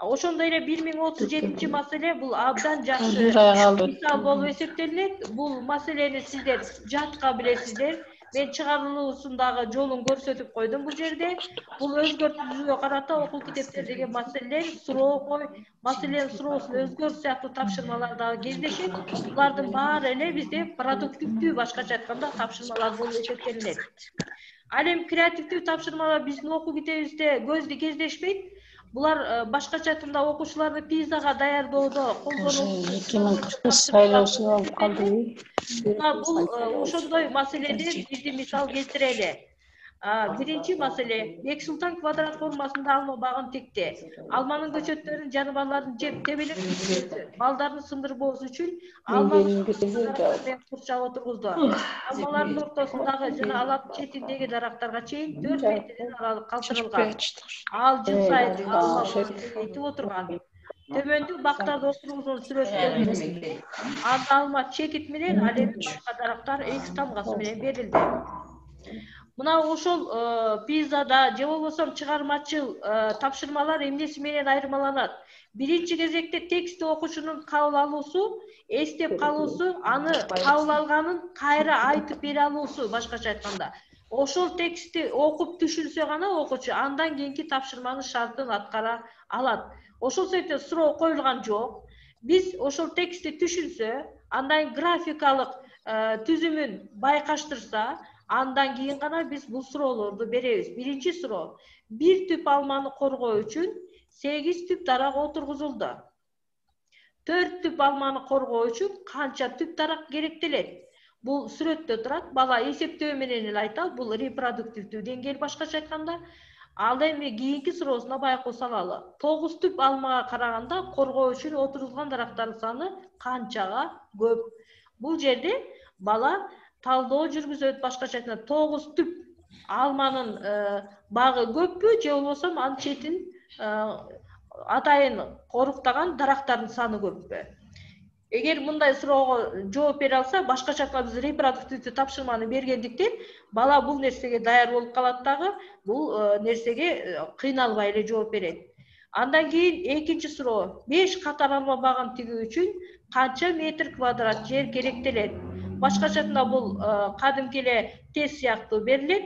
Ошондой эле 1037 маселе бул абдан жакшы мисал болуп эсептелинет. Бул маселени сиздер жатка билесиздер. Мен чыгарылуусундагы жолун көрсөтүп койдум бул жерде. Бул өзгөртүүгө карата окуу китептердеги маселелер, суроо кой, маселенин суроосун өзгөрт сыяктуу тапшырмалар дагы кездешет. Булардын баары эле бизде продуктивдүү, башкача айтканда, тапшырмалар болуп эсептелинет. Ал эми креативдүү тапшырмалар биздин окуу китебибизде көздү кездешпейт. Булар башкача айтканда окуучуларды пизага даярдоодо колдонулат. 2040 шайлоосу алып калды. Бул ошондой маселеде бизди мисал келтирели. Биринчи маселе, Бек Султан квадрат формасында алма багын тикти. Алманын көчөттөрүн жаныбарлардын жеп тебелеп балдарын сындырбоосу үчүн алманы курчап отургузду. Алмалардын ортосундагы жана алардын четиндеги дарактарга чейин 4 метрден аралык калтырылган. Ал жыл сайын айтып отурган. Төмөндү бактарды отургузган сүрөттөр. Анда алма чекит менен, ал эми башка дарактар X тамгасы менен берилди. Мына ошол пизада же болбосо чыгармачыл тапшырмалар эмнеси менен айырмаланат? Биринчи кезекте текстти окуучунун кабыл алуусу, эстеп калуусу, аны кабыл алганын кайра айтып бере алуусу, башкача айтканда. Ошол текстти окуп түшүнсө гана окуучу андан кийинки тапшырманын шартын аткара алат. Ошол себептен суроо коюлган жок. Биз ошол текстти түшүнсө, андан графикалык түзүмүн байкаштырса, андан кийин гана биз бул суроолорду беребиз. Биринчи суроо: бир түп алманы коргоо үчүн 8 түп дарак отургузулду. 4 түп алманы коргоо үчүн канча түп дарак керектелет? Бул сүрөттө турат. Бала эсептөө менен эле айтат. Бул репродуктивдүү деңгээл, башкача айтканда. Ал эми кийинки суроосуна байкоо салалы. 9 түп алмага караганда коргоо үчүн отургузган дарактардын саны канчага көп? Бул жерде бала талдоо жүргүзөт, башкача айтканда 9 түп алманын багы көппү же болбосо анын четин атайын коруктаган дарактардын саны көппү? Эгер мындай суроого жооп бере алса, башкача айтканда биз репродуктивдүү тапшырманы бергендиктен бала бул нерсеге даяр болуп калат дагы, бул нерсеге кыйналбай эле жооп берет. Андан кийин экинчи суроо: 5 катар алма багын тигүү үчүн канча метр квадрат жер керектелет? Башкача айтканда бул кадимки эле тест сыяктуу берилет.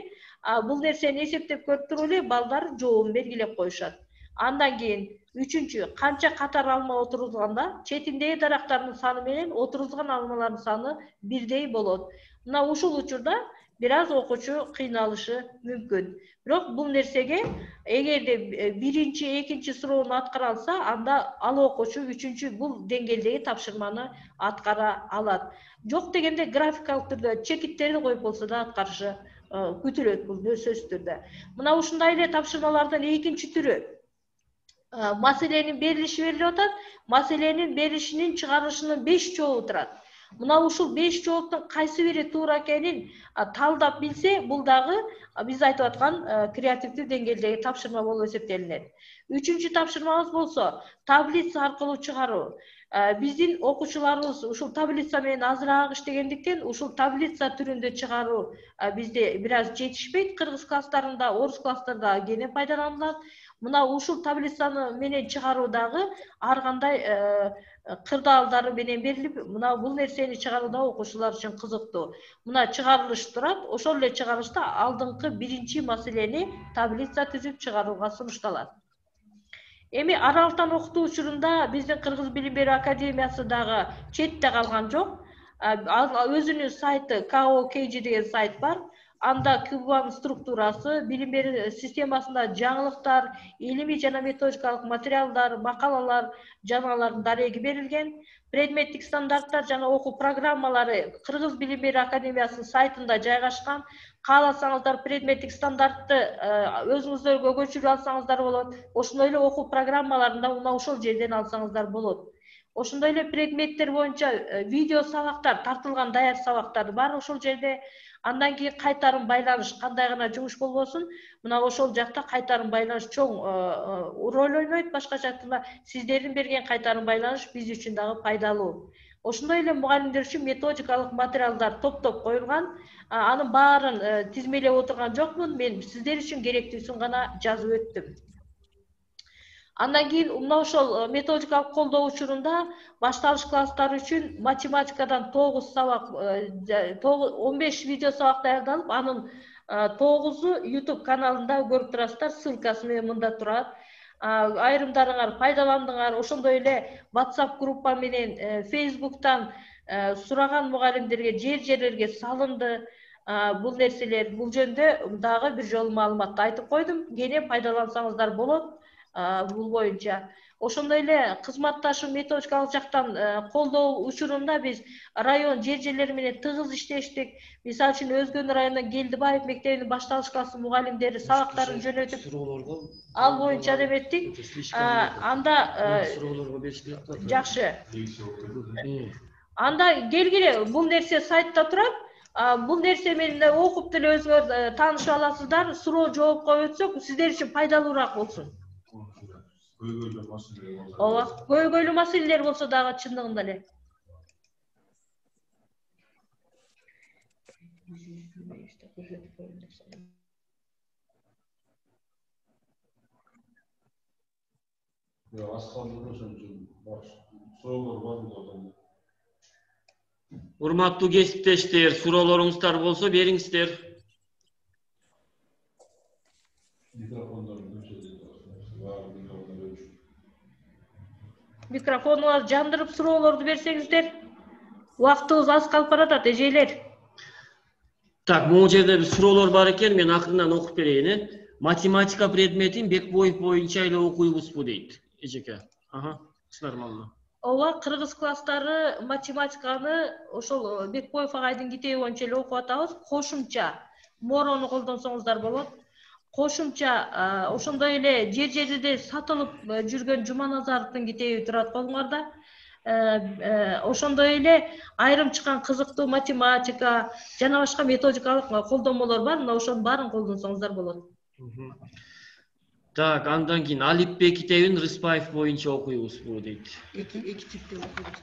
Бул нерсени эсептеп көрүп туруп эле балдар жообун белгилеп коюшат. Андан кийин үчүнчү: канча катар алма отургузганда четиндеги дарактардын саны менен отургузган алмалардын саны бирдей болот? Мына ушул учурда бир аз окуучу кыйналышы мүмкүн. Бирок бул нерсеге эгерде биринчи, экинчи суроону аткара алса, анда ал окуучу үчүнчү бул деңгээлдеги тапшырманы аткара алат. Жок дегенде графикалык түрдө чекиттерди коюп болсо да аткарышы күтүлөт бул сөзсүз түрдө. Мына ушундай эле тапшырмалардын экинчи түрү: маселенин берилиши берилип атат. Маселенин берилишинин чыгарылышынын 5 жообу турат. Мына ушул 5 жооптун кайсы бири туура экенин талдап билсе, бул дагы биз айтып аткан креативдүү деңгээлдеги тапшырма болуп эсептелинет. Үчүнчү тапшырмабыз болсо таблица аркылуу чыгаруу. Биздин окуучуларыбыз ушул таблица менен азыраак иштегендиктен ушул таблица түрүндө чыгаруу бизде бир аз жетишпейт. Кыргыз класстарында, орус класстарында кеңири пайдаланылат. Мына ушул таблицаны менен чыгаруу дагы ар кандай кырдаалдары менен берилип, мына бул нерсени чыгарууда окуучулар үчүн кызыктуу. Мына чыгарылыш турат, ошол эле чыгарылышта алдыңкы биринчи маселени таблица түзүп чыгарууга сунушталат. Эми аралыктан окутуу учурунда биздин Кыргыз Билим Берүү Академиясы дагы четте калган жок. Өзүнүн сайты KOKG деген сайт бар. Анда КБАнын структурасы, билим берүү системасында жаңылыктар, илимий жана методикалык материалдар, макалалар, жаналардын дареги берилген. Предметтик стандарттар жана окуу программалары Кыргыз Билим Берүү Академиясынын сайтында жайгашкан. Кааласаңыздар предметтик стандартты өзүңүздөргө көчүрүп алсаңыздар болот. Ошондой эле окуу программаларында мына ошол жерден алсаңыздар болот. Ошондой эле предметтер боюнча видео сабактар, тартылган даяр сабактар бар ошол жерде. Андан кийин кайтарым байланыш кандай гана жумуш болбосун, мына ошол жакта кайтарым байланыш чоң роль ойнойт. Башкача айтканда, сиздердин берген кайтарым байланыш биз үчүн дагы пайдалуу. Ошондой эле мугалимдер үчүн методикалык материалдар топтоп коюлган. Анын баарын тизмелеп отурган жокмун, мен сиздер үчүн керектүүсүн гана жазып өттүм. Андан кийин мына ошол методикалык колдоо учурунда башталыш класстары үчүн математикадан 9 сабак, 15 видео сабак даярдалып, анын 9-у YouTube каналында көрүп турасыздар, ссылкасы менен мында турат. Айрымдарыңар пайдаландыңар, ошондой эле WhatsApp группа менен Facebooktан сураган мугалимдерге, жерлерге салынды. Бул нерселер, бул жөндө дагы бир жолу маалыматты айтып койдум. Кене пайдалансаңыздар болот. Бул боюнча ошондой эле кызматташуу методикалык жактан колдоо учурунда биз район жерлери менен тыгыз иштештик. Мисалы үчүн Өзгөн районунун Келдибаев мектебинин башталыш классы мугалимдери сабактарын жөнөтүп ал боюнча деметтик. Анда жакшы. Анда келгиле, бул нерсе сайтта турат. Бул нерсе менен окуп деле өзүңөр таанышып аласыздар. Суроо жоопко өтсөк, сиздер үчүн пайдалуураак болсун. Ооба, көйгөйлүү маселелер болсо дагы чындыгында эле. Урматтуу кесиптештер, суроолоруңуздар болсо бериңиздер. Микрофонуңарды жандырып суроолорду берсеңиздер. Убактыбыз аз калып баратат, эжейлер. Так, могу жерде бир суроолор бар экен, мен акырынан окуп берейин. Математика предметин Бекбоев боюнча эле окуйбузбу дейт. Эжеке. Нормально. Ооба, кыргыз класстары математиканы ошол Бекбоев агайдын китеби боюнча эле окуп атабыз. Кошумча морону колдонсоңуздар болот. Кошумча ошондой эле жер-жерде сатылып жүргөн Жуманазаровдун китеби турат колуңарда. Ошондой эле айрым чыккан кызыктуу математика жана башка методикалык колдонмолор бар. Мына ошонун баарын колдонсоңуздар болот. Так, андан кийин Алипбе китебин Рыспаев боюнча окуйбузбу дейт. Эки типте окуйбуз.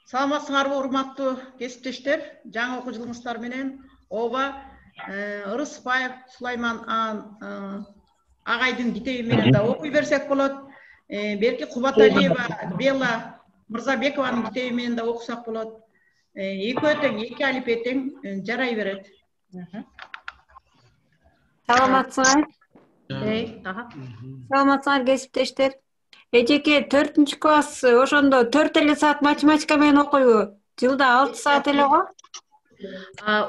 Саламатсыңарбы, урматтуу кесиптештер? Жаңы окуу жылыңыздар менен ооба Рыспаев Сулайман агайдын китеби менен да окуй берсек болот. Берки Кубаталиева Бела Мырзабекованын китеби менен да окусак болот. Экөө тең, эки Алипбе тең жарай берет. Саламатсыңар. Саламатсыңар кесиптештер. Эжеке 4-чү класс ошондо 4 эле саат математика менен окуйбу? Жылда 6 саат эле го?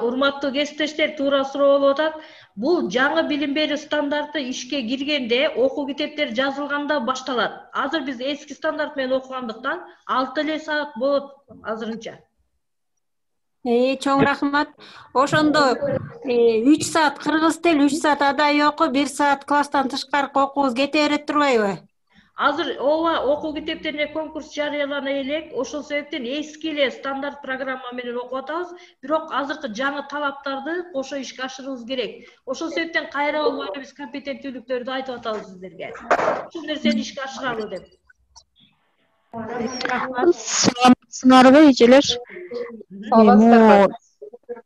Урматтуу кесиптештер, туура суроо болуп атат. Бул жаңы билим берүү стандарты ишке киргенде, окуу китептер жазылганда башталат. Азыр биз эски стандарт менен окугандыктан 6 эле саат болот азырынча. Чоң рахмат. Ошондо 3 саат кыргыз тил, 3 саат адай окуу, 1 саат класстан тышкаркы окуубуз кете берет турбайбы? Азыр ооба окуу китептерине конкурс жарыялана элек, ошол себептен эски эле стандарт программа менен окуп атабыз, бирок азыркы жаңы талаптарды кошо ишке ашырыбыз керек. Ошол себептен кайра болбой биз компетенттүүлүктөрдү айтып атабыз сиздерге. Ушул нерсени ишке ашыралы деп. Саламатсыңарбы эжелер?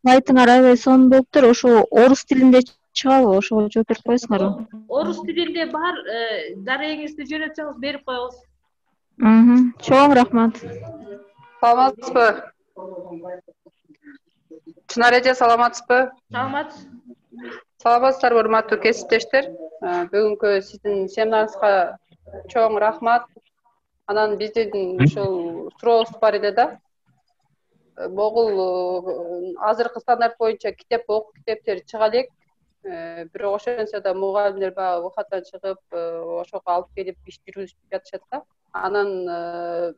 Сайтыңар аябай сонун болуптур. Ошо орус тилинде чыгабы? Ошого жооп берип коесуңарбы? Орус тилинде бар, дарегиңизди жөнөтсөңүз берип коебуз. Чоң рахмат. Саламатсызбы? Чынар эже, саламатсызбы? Саламат. Саламатсыздарбы, урматтуу кесиптештер? Бүгүнкү сиздин семинарыңызга чоң рахмат. Анан биздин ушул сурообуз бар эле да. Могул азыркы стандарт боюнча окуу китептери чыга элек. Бирок ошентсе да мугалимдер баягы выходдон чыгып, ошого алып келип иш жүргүзүп жатышат да. Анан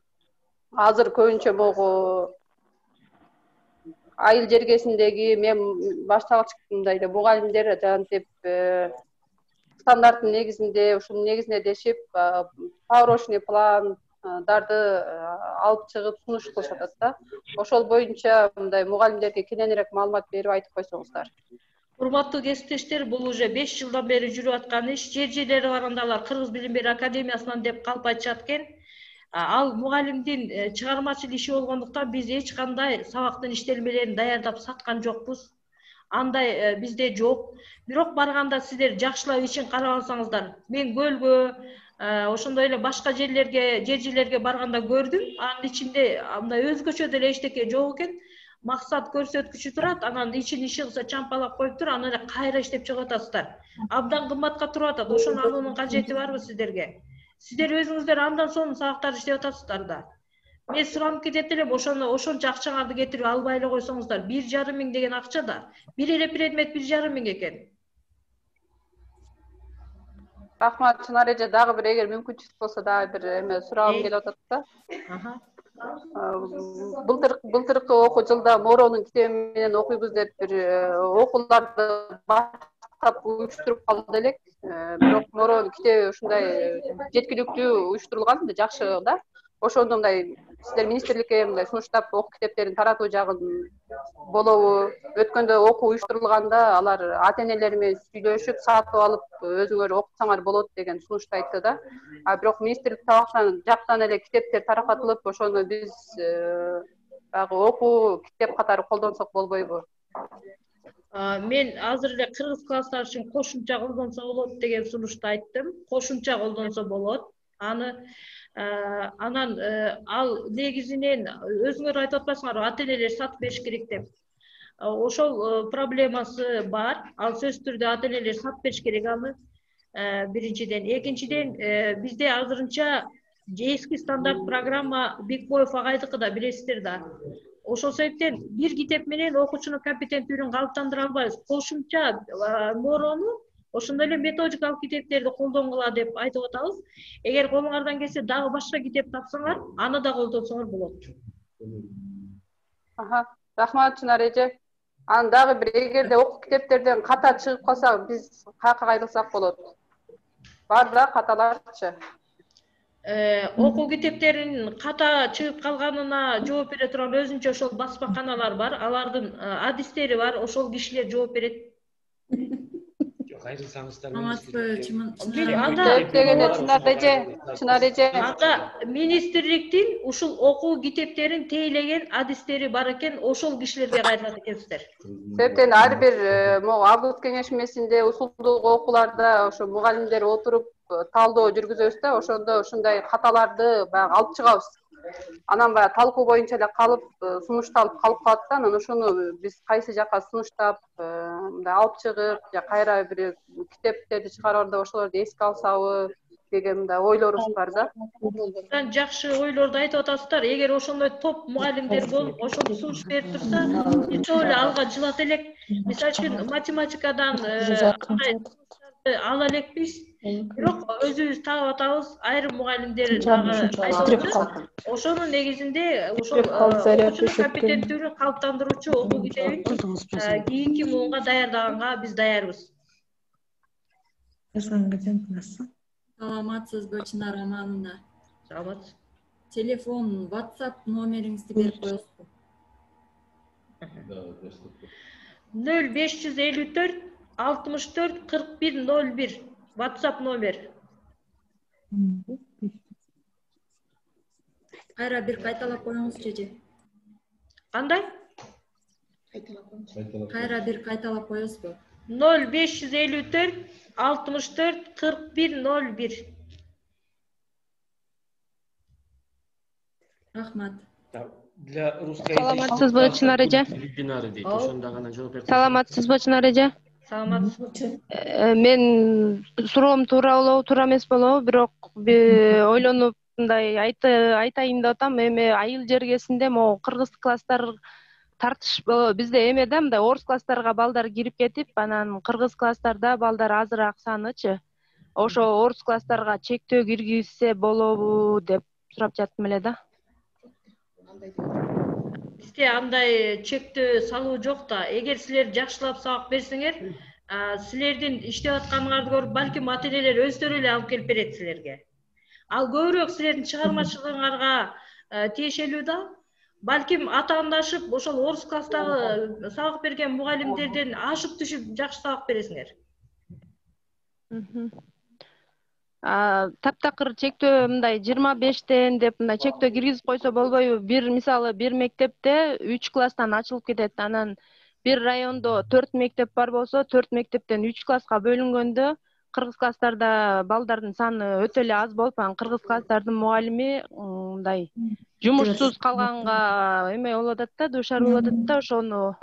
азыр көбүнчө могу айыл жергесиндеги мен башталгыч мындай эле мугалимдер жантип стандарттын негизинде, ушунун негизине дешип, порочный пландарды алып чыгып сунуш кылышып атат да. Ошол боюнча мындай мугалимдерге кененирээк маалымат берип айтып койсоңуздар. Урматтуу кесиптештер, бул уже 5 жылдан бери жүрүп аткан иш. Жер-жерлери барганда алар Кыргыз билим берүү академиясынан деп калп айтышат экен. Ал мугалимдин чыгармачыл иши болгондуктан биз эч кандай сабактын иштелмелерин даярдап саткан жокпуз. Андай бизде жок. Бирок барганда сиздер жакшылап ичин карап алсаңыздар, мен көлгө, ошондой эле башка жерлерге барганда көрдүм. Анын ичинде мындай өзгөчө деле эчтеке жок экен. Максат көрсөткүчү турат, анан ичин иши кылса чампалап коюп туруп, анан эле кайра иштеп чыгып атасыздар. Абдан кымбатка туруп атат. Ошону алуунун кажети барбы сиздерге? Сиздер өзүңүздөр андан сонун сабактарды иштеп атасыздар да. Мен суранып кетет элем, ошончо акчаңарды кетирип албай эле койсоңуздар. 1,5 миң деген акча да. Бир эле предмет 1,5 миң экен. Рахмат, Чынар эже, дагы бир эгер мүмкүнчүлүк болсо дагы бир эме сурагым келип атат да. Былтыркы окуу жылда Моронун китеби менен окуйбуз деп бир окууларды баштап уюштуруп калды элек. Бирок Моронун китеби ушундай жеткиликтүү уюштурулган, жакшы да. Ошондо мындай сиздер министрликке мындай сунуштап окуу китептерин таратуу жагын болобу? Өткөндө окуу уюштурулганда алар ата-энелер менен сүйлөшүп, сатып алып өзүңөр окутсаңар болот деген сунушту айтты да. Бирок министрлик жактан эле китептер таркатылып, ошону биз баягы окуу китеп катары колдонсок болбойбу? Мен азыр эле кыргыз класстар үчүн кошумча колдонсо болот деген сунушту айттым. Кошумча колдонсо болот. Анан ал негизинен өзүңөр айтып атпайсыңарбы, ата-энелер сатып бериш керек деп. Ошол проблемасы бар. Ал сөзсүз түрдө ата-энелер сатып бериш керек аны. Биринчиден, экинчиден бизде азырынча эски стандарт программа Бекбоев агайдыкы да билесиздер да. Ошол себептен бир китеп менен окуучунун компетенттүүлүгүн калыптандыра албайбыз. Кошумча Морону ошондой эле методикалык китептерди колдонгула деп айтып атабыз. Эгер колуңардан келсе дагы башка китеп тапсаңар, аны да колдонсоңор болот. Рахмат, Чынар эже. Анан дагы бир эгерде окуу китептерден ката чыгып калса, биз каяка кайрылсак болот? Бар да каталарчы? Окуу китептерин ката чыгып калганына жооп бере турган өзүнчө ошол басмаканалар бар. Алардын адистери бар, ошол кишилер жооп берет. Чынар эже. Анда министрликтин ушул окуу китептерин тейлеген адистери бар экен, ошол кишилерге кайрылат экенсиздер. Себептен ар бир могу август кеңешмесинде усулдук окууларда ошо мугалимдер отуруп талдоо жүргүзөбүз да, ошондо ушундай каталарды баягы алып чыгабыз. Анан баягы талкуу боюнча эле калып, сунушталып калып калат да, анан ошону биз кайсы жакка сунуштап, мындай алып чыгып, же кайра бир китептерди чыгарганда ошолорду эске алсабы деген мындай ойлорубуз бар да. Жакшы ойлорду айтып атасыздар. Эгер ошондой топ мугалимдер болуп, ошону сунуш берип турса, чоң эле алга жылат элек. Мисалы үчүн математикадан ала элекпиз. Бирок өзүбүз таап атабыз, айрым мугалимдер дагы айтып атат. Ошонун негизинде ошол компетенттүүлүгүн калыптандыруучу окуу китебин кийинки муунга даярдаганга биз даярбыз. Саламатсызбы, Чынар Аманында. Саламат. Телефон, WhatsApp номериңизди берип коесузбу? 0554 64 41 01 WhatsApp номер. Кайра бир кайталап коюңузчу эже. Кандай? Кайра бир кайталап коесузбу? 0554 64 41 01. Рахмат. Для русской Саламатсызбы, Чынар эже? Вебинары дейт. Ошондо гана жооп берип. Саламатсызбы, Чынар эже? Саламатсызбы. Мен суроом туура болобу, туура эмес болобу, бирок ойлонуп мындай айтайын деп атам. Эми айыл жергесинде могу кыргыз класстар тартыш бизде эме да мындай орус класстарга балдар кирип кетип, анан кыргыз класстарда балдар азыраак санычы. Ошо орус класстарга чектөө киргизсе болобу деп сурап жаттым эле да. Бизде андай чектөө салуу жок да. Эгер силер жакшылап сабак берсеңер, силердин иштеп атканыңарды көрүп, балким ата энелер өздөрү эле алып келип берет силерге. Ал көбүрөөк силердин чыгармачылыгыңарга тиешелүү да. Балким атаандашып, ошол орус класстагы сабак берген мугалимдерден ашып түшүп жакшы сабак бересиңер. Таптакыр чектөө мындай 25тен деп мындай чектөө киргизип койсо болбойбу? Мисалы бир мектепте 3 класстан ачылып кетет. Анан бир райондо 4 мектеп бар болсо, 4 мектептен 3 класска бөлүнгөндө кыргыз класстарда балдардын саны өтө эле аз болуп, анан кыргыз класстардын мугалими мындай жумушсуз калганга эме болуп атат да, дуушар болуп атат да, ошону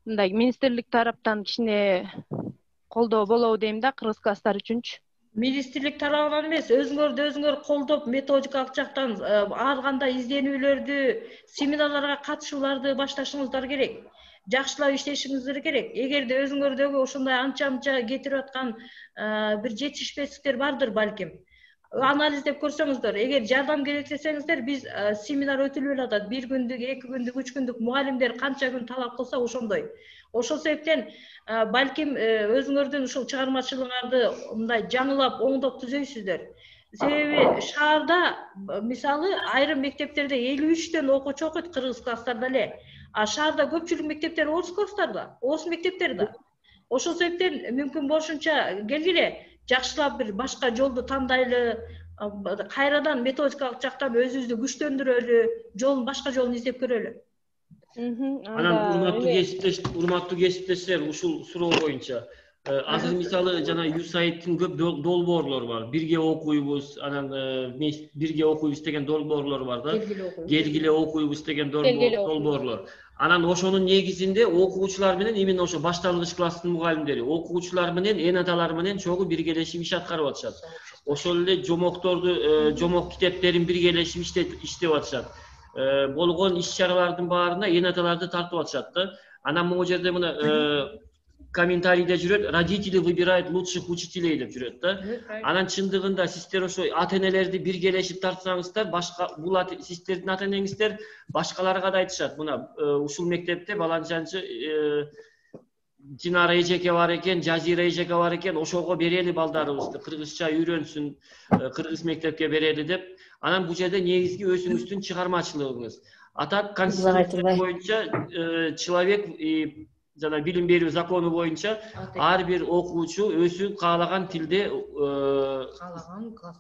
мындай министрлик тараптан кичине колдоо болобу дейм да, кыргыз класстар үчүнчү. Министрлик тарабынан эмес, өзүңөр колдоп, методикалык жактан ар кандай изденүүлөрдү, семинарларга катышууларды башташыңыздар керек. Жакшылап иштешиңиздер керек. Эгерде өзүңөрдөгү ошондой анча кетирип аткан бир жетишпестиктер бардыр балким. Анализдеп көрсөңүздөр, эгер жардам керектесеңиздер, биз семинар өтүлүп атат. 1 күндүк, 2 күндүк, 3 күндүк мугалимдер канча күн талап кылса ошондой. Ошол себептен балким өзүңөрдүн ушул чыгармачылыгыңарды мындай жаңылап, оңдоп түзөйсүздөр. Себеби шаарда мисалы айрым мектептерде 53төн окуучу окуйт кыргыз класстарда эле. А шаарда көпчүлүк мектептер орус класстарда, орус мектептерде. Ошол себептен мүмкүн болушунча келгиле, жакшылап бир башка жолду тандайлы, кайрадан методикалык жактан өзүбүздү күчтөндүрөлү, башка жолун издеп көрөлү. Анан урматтуу кесиптештер, ушул суроо боюнча азыр мисалы жана USAID-тин көп долбоорлору бар. Бирге окуйбуз, анан бирге окуйбуз деген долбоорлор бар да. Келгиле окуйбуз деген долбоорлор. Анан ошонун негизинде окуучулар менен именно ошо башталгыч класстын мугалимдери, окуучулар менен эн аталар менен чогуу биргелешип иш аткарып атышат. Ошол эле жомокторду, жомок китептерин биргелешип иштеп атышат. Болгон иш-чаралардын баарына эн аталарды тартып атышат да. Анан могу жерде мына комментарийде жүрөт, родители выбирают лучших учителей деп жүрөт да. Анан чындыгында сиздер ошо ата-энелерди биргелешип тартсаңыздар, башка бул сиздердин ата-энеңиздер башкаларга да айтышат. Мына ушул мектепте баланчанчы Динара эжеке бар экен, Жазира эжеке бар экен, ошого берели балдарыбызды, кыргызча үйрөнсүн, кыргыз мектепке берели деп. Анан бул жерде негизги өзүңүздүн чыгармачылыгыңыз. Атак конституция боюнча человек жана билим берүү закону боюнча ар бир окуучу өзү каалаган тилде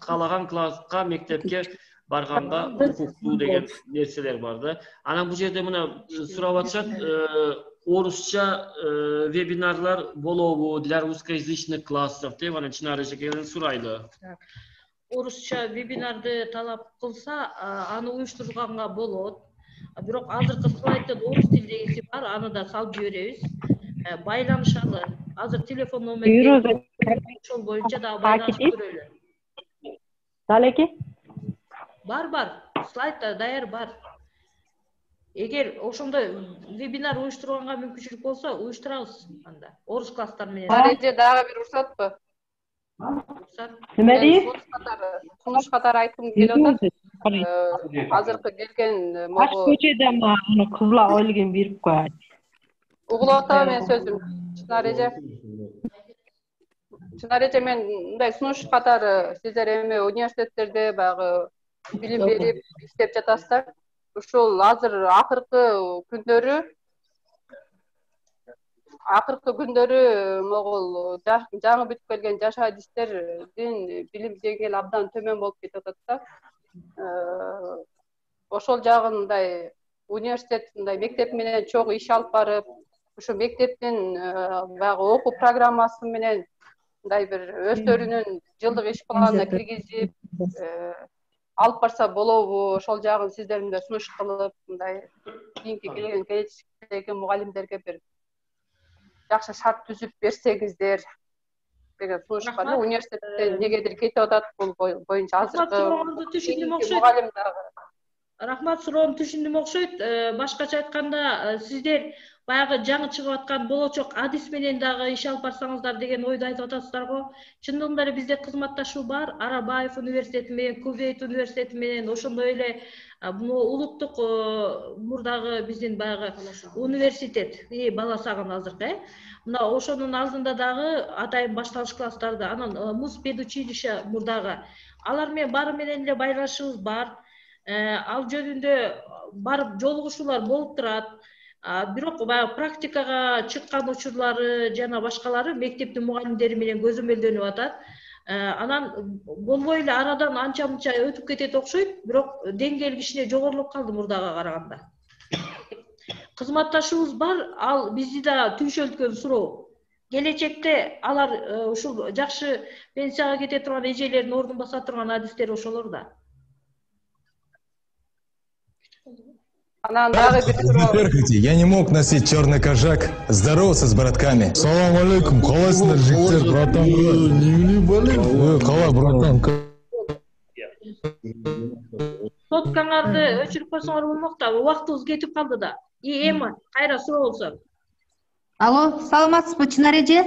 каалаган класска, мектепке барганга укуктуу деген нерселер бар да. Анан бул жерде мына сурап атышат, орусча вебинарлар болобу для русскоязычных классов деп анан Чынар эжекеден сурайды. Орусча вебинарды талап кылса, аны уюштурганга болот. Бирок азыркы слайдда орус тилдегиси бар, аны да салып жиберебиз. Байланышалы. Азыр телефон номери ошол боюнча да байланышып көрөлү. Далеки? Бар. Слайдда даяр бар. Эгер ошондой вебинар уюштурганга мүмкүнчүлүк болсо, уюштурабыз анда. Орус класстар менен. Дареже дагы бир уруксатпы? Неме дейсиз? Сунуш катары айткым келип атат. Азыркы келген могу көчөдө аны кызла ойлген берип коет. Угулуп атабы менин сөзүм? Чынар эже. Чынар эже мен мындай сунуш катары сиздер эми университеттерде баягы билим берип иштеп жатасыздар. Ушул азыр акыркы күндөрү могул жаңы бүтүп келген жаш адистердин билим деңгээли абдан төмөн болуп кетип атат да. Ошол жагын мындай университет мындай мектеп менен чогуу иш алып барып, ушу мектептин баягы окуу программасы менен мындай бир өздөрүнүн жылдык иш планына киргизип алып барса болобу? Ошол жагын сиздер мындай сунуш кылып, мындай кийинки келген келечектеги мугалимдерге бир жакшы шарт түзүп берсеңиздер деген сунуш бар. Университетте негедир кетип атат бул боюнча азыркы түшүндүм окшойт. мугалим дагы. Рахмат, суроону түшүндүм окшойт. Башкача айтканда, сиздер баягы жаңы чыгып аткан болочок адис менен дагы иш алып барсаңыздар деген ойду айтып атасыздар го. Чындыгында эле бизде кызматташуу бар. Арабаев университети менен, Кувейт университети менен, ошондой эле улуттук мурдагы биздин баягы университет, бала сагын азыркы, мына ошонун алдында дагы атайын башталыш класстарды, анан муз педучилище мурдагы. Алар менен баары менен эле байланышыбыз бар. Ал жөнүндө барып жолугушуулар болуп турат. Бирок баягы практикага чыккан учурлары жана башкалары мектептин мугалимдери менен көзөмөлдөнүп атат. Анан болбой эле арадан анча мынча өтүп кетет окшойт, бирок деңгээл кичине жогорулуп калды мурдага караганда. Кызматташуубуз бар, ал бизди да түйшөлткөн суроо. Келечекте алар ушул жакшы пенсияга кете турган эжелердин ордун баса турган адистер ошолор да. Здравствуйте, я не мог носить черный кожак, здороваться с братками. Салам алейкум, қалайсыңдар жігіттер, братан? Немене болең? Қалай, братан? Соткаңарды өчүрүп койсоңор болмок да, убактыбыз кетип калды да. Эми кайра суроо болсо. Алло, саламатсызбы, Чынар эже?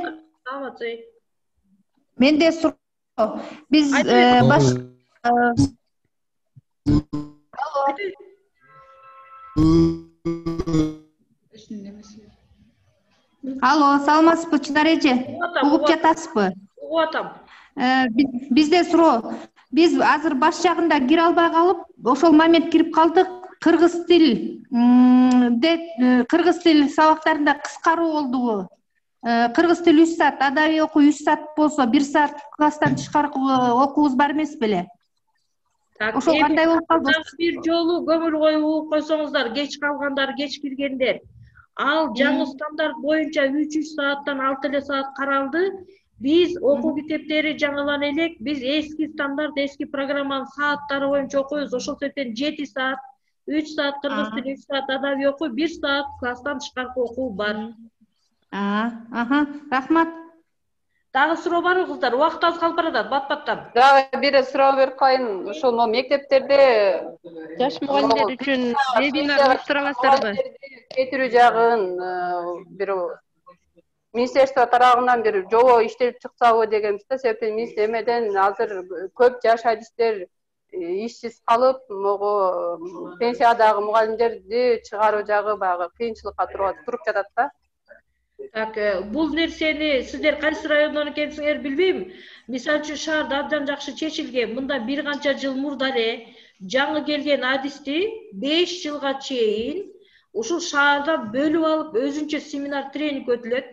Саламатсыз. Менде суроо. Биз Алло, саламатсызбы, Чынар эже? Угуп жатасызбы? Угуп атам. Бизде суроо. Биз азыр баш жагында кире албай калып, ошол момент кирип калдык. Кыргыз тил сабактарында кыскаруу болдубу? Кыргыз тил 3 саат, адабий окуу 3 саат болсо, 1 саат класстан тышкаркы окуубуз бар эмес беле? Ошол кандай болуп калды? Бир жолу көңүл коюп угуп койсоңуздар, кеч калгандар, кеч киргендер. Ал жаңы стандарт боюнча 3 сааттан 6 саат каралды. Биз окуу китептери жаңылана элек, биз эски стандарт, эски программанын сааттары боюнча окуйбуз. Ошол себептен 7 саат, 3 саат кыргыз тили, 3 саат адабий окуу, 1 саат класстан тышкаркы окуу бар. Рахмат. Дагы суроо барбы кыздар? Убакыт аз калып баратат, бат-баттан. Дагы бир суроо берип коеюн. Ошол мектептерде жаш мугалимдер үчүн вебинар уюштурабыздарбы? Кетирүү жагын бир министерство тарабынан бир жобо иштелип чыксабы дегенбиз да. Себептен биз эмеден азыр көп жаш адистер ишсиз калып, могу пенсиядагы мугалимдерди чыгаруу жагы баягы кыйынчылыкка туруп жатат да. Так, бул нерсени сиздер кайсы райондон экенсиңер билбейм. Мисалы үчүн шаарда абдан жакшы чечилген. Мында бир канча жыл мурда эле жаңы келген адисти 5 жылга чейин ушул шаарда бөлүп алып, өзүнчө семинар тренинг өтүлөт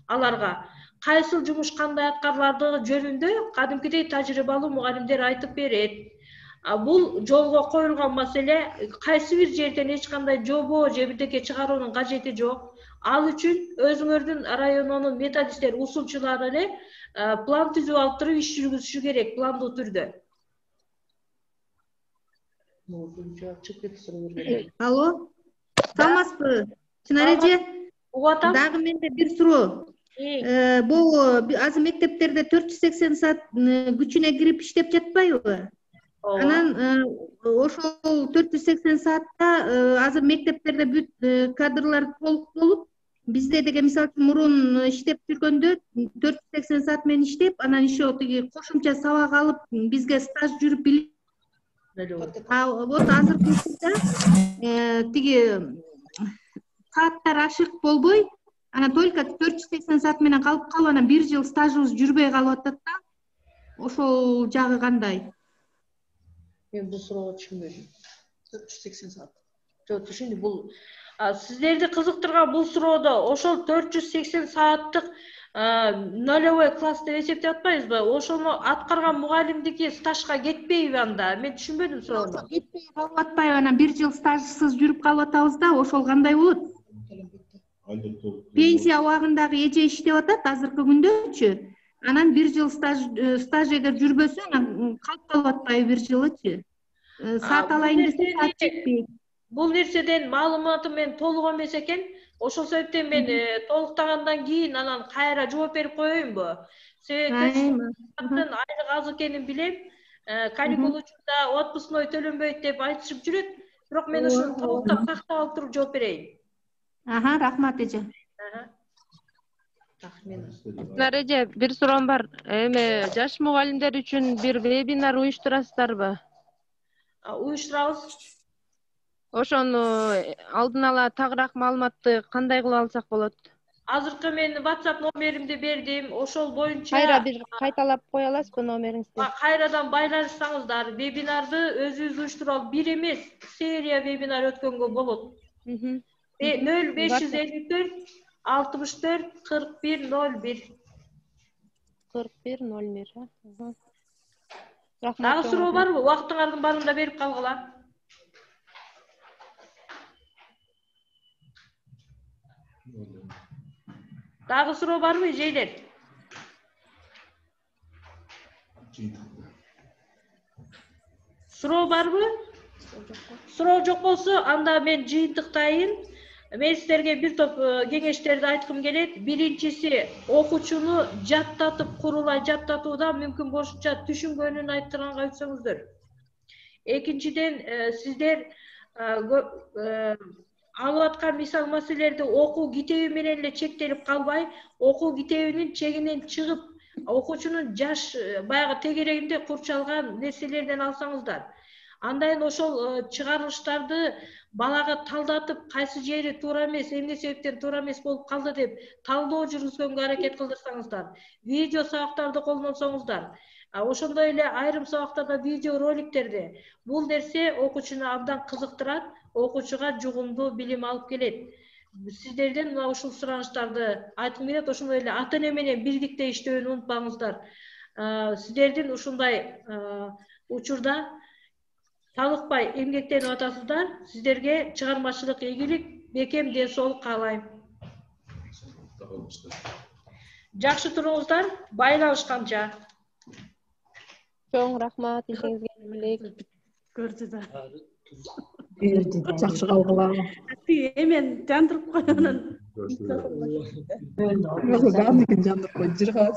аларга. Кайсыл жумуш кандай аткарылардыгы жөнүндө кадимкидей тажрыйбалуу мугалимдер айтып берет. Бул жолго коюлган маселе, кайсы бир жерден эч кандай жобо же бирдеке чыгаруунун кажети жок. Ал үчүн өзүңөрдүн районунун методисттер, усулчулары эле план түзүп алып туруп иш жүргүзүшү керек, пландуу түрдө. Алло, саламатсызбы, Чынар эже? Дагы менде бир суроо. Бул азыр мектептерде 480 саат күчүнө кирип иштеп жатпайбы? Анан ошол 480 саатта азыр мектептерде бүт кадрлар толук болуп, бизде деген мисалы үчүн мурун иштеп жүргөндө 480 саат менен иштеп, анан еще тиги кошумча сабак алып, бизге стаж жүрүп билип. Вот азыркы учурда тиги сааттар ашык болбой, Анан только 480 саат менен калып калып, анан 1 жыл стажыбыз жүрбөй калып атат да. Ошол жагы кандай? Мен бул суроого түшүнбөдүм. 480 саат. Жок, түшүндүм. Бул сиздерди кызыктырган бул суроодо ошол 480 сааттык нолевой класс деп эсептеп атпайбызбы? Ошону аткарган мугалимдики стажга кетпейби анда? Мен түшүнбөдүм суроону. Кетпей калып атпайбы, анан 1 жыл стажсыз жүрүп калып атабыз да, ошол кандай болот? Пенсия убагындагы эже иштеп атат азыркы күндөчү. Анан 1 жыл стаж эгер жүрбөсө, анан калып калып атпайбы 1 жылычы? Саат алайын десе саат жетпейт. Бул нерседен маалыматым мен толук эмес экен. Ошол себептен мен толуктагандан кийин анан кайра жооп берип коеюнбу? Себеби айлык аз экенин билем. Каникул учурда отпускной төлөнбөйт деп айтышып жүрөт. Бирок мен ошону толуктап сактап алып туруп жооп берейин. Рахмат эже. Эже, бир суроом бар. Эми жаш мугалимдер үчүн бир вебинар уюштурасыздарбы? Уюштурабыз. Ошону алдын ала тагыраак маалыматты кандай кылып алсак болот? Азыркы мен WhatsApp номеримди бердим. Ошол боюнча Кайра бир кайталап кое аласызбы номериңизди? Кайрадан байланышсаңыздар, вебинарды өзүбүз уюштуруп бир эмес, серия вебинар өткөнгө болот. 0554 64 41 01. 41 01. Дагы суроо барбы? Убактыңардын барында берип калгыла. Дагы суроо барбы, эжейлер? Суроо барбы? Суроо жок болсо, анда мен жыйынтыктайын. Мен сиздерге бир топ кеңештерди айткым келет. Биринчиси, окуучуну жаттатып, курулай жаттатууда мүмкүн болушунча түшүнгөнүн айттырганга өтсөңүздөр. Экинчиден, сиздер алып аткан мисал маселелерди окуу китеби менен эле чектелип калбай, окуу китебинин чегинен чыгып, окуучунун жаш баягы тегерегинде курчалган нерселерден алсаңыздар. Андан ошол чыгарылыштарды балага талдатып, кайсы жери туура эмес, эмне себептен туура эмес болуп калды деп талдоо жүргүзгөнгө аракет кылдырсаңыздар, видео сабактарды колдонсоңуздар, ошондой эле айрым сабактарда видео роликтерди, бул нерсе окуучуну абдан кызыктырат, окуучуга жугумдуу билим алып келет. Сиздерден мына ушул суранычтарды айткым келет, ошондой эле ата эне менен бирдикте иштөөнү унутпаңыздар. Сиздердин ушундай учурда талыкпай эмгектенип атасыздар. Сиздерге чыгармачылык ийгилик, бекем ден соолук каалайм. Жакшы туруңуздар, байланышканча. Чоң рахмат, ишиңизге элек. Көрдү да. Жакшы калгыла. Эмен жандырып койгонун. Жандырып койду, жырга